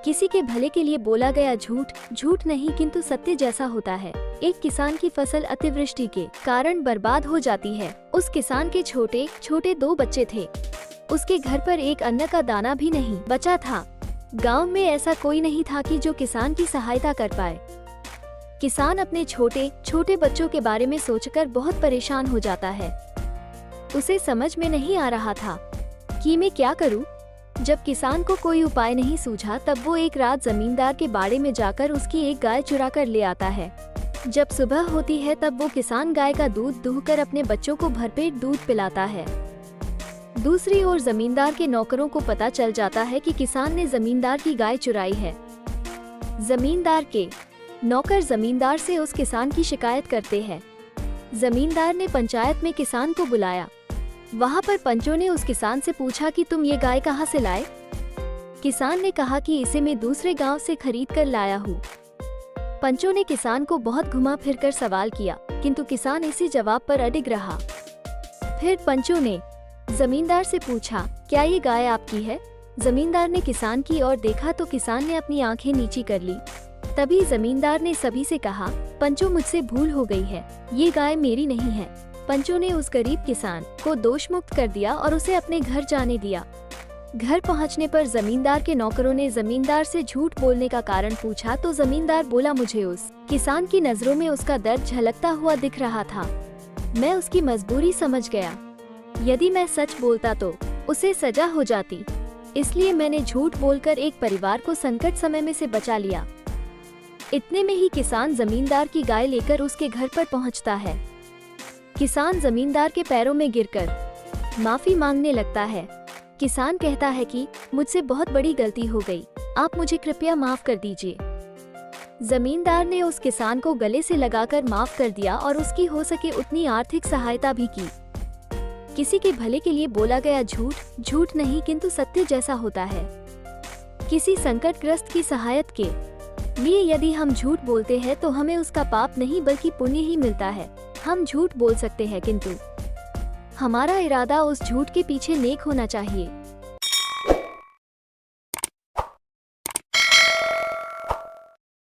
किसी के भले के लिए बोला गया झूठ झूठ नहीं किंतु सत्य जैसा होता है। एक किसान की फसल अतिवृष्टि के कारण बर्बाद हो जाती है। उस किसान के छोटे छोटे 2 बच्चे थे। उसके घर पर एक अन्न का दाना भी नहीं बचा था। गांव में ऐसा कोई नहीं था कि जो किसान की सहायता कर पाए। किसान अपने छोटे छोटे बच्चों के बारे में सोचकर बहुत परेशान हो जाता है। उसे समझ में नहीं आ रहा था कि मैं क्या करूं। जब किसान को कोई उपाय नहीं सूझा तब वो एक रात जमींदार के बाड़े में जाकर उसकी एक गाय चुरा कर ले आता है। जब सुबह होती है तब वो किसान गाय का दूध दूहकर अपने बच्चों को भरपेट दूध पिलाता है। दूसरी ओर जमींदार के नौकरों को पता चल जाता है कि किसान ने जमींदार की गाय चुराई है। जमींदार के नौकर जमींदार से उस किसान की शिकायत करते हैं। जमींदार ने पंचायत में किसान को बुलाया। वहाँ पर पंचों ने उस किसान से पूछा कि तुम ये गाय कहाँ से लाए। किसान ने कहा कि इसे मैं दूसरे गांव से खरीद कर लाया हूँ। पंचों ने किसान को बहुत घुमा फिर कर सवाल किया किंतु किसान इसी जवाब पर अडिग रहा। फिर पंचों ने जमींदार से पूछा, क्या ये गाय आपकी है? जमींदार ने किसान की ओर देखा तो किसान ने अपनी आंखें नीची कर ली। तभी जमींदार ने सभी से कहा, पंचों मुझसे भूल हो गई है, ये गाय मेरी नहीं है। पंचों ने उस गरीब किसान को दोष मुक्त कर दिया और उसे अपने घर जाने दिया। घर पहुंचने पर जमींदार के नौकरों ने जमींदार से झूठ बोलने का कारण पूछा तो जमींदार बोला, मुझे उस किसान की नजरों में उसका दर्द झलकता हुआ दिख रहा था। मैं उसकी मजबूरी समझ गया। यदि मैं सच बोलता तो उसे सजा हो जाती, इसलिए मैंने झूठ बोलकर एक परिवार को संकट समय में से बचा लिया। इतने में ही किसान जमींदार की गाय लेकर उसके घर पर पहुंचता है। किसान जमींदार के पैरों में गिरकर माफी मांगने लगता है। किसान कहता है कि मुझसे बहुत बड़ी गलती हो गई, आप मुझे कृपया माफ कर दीजिए। जमींदार ने उस किसान को गले से लगाकर माफ कर दिया और उसकी हो सके उतनी आर्थिक सहायता भी की। किसी के भले के लिए बोला गया झूठ झूठ नहीं किंतु सत्य जैसा होता है। किसी संकटग्रस्त की सहायता के लिए यदि हम झूठ बोलते हैं तो हमें उसका पाप नहीं बल्कि पुण्य ही मिलता है। हम झूठ बोल सकते हैं किंतु हमारा इरादा उस झूठ के पीछे नेक होना चाहिए।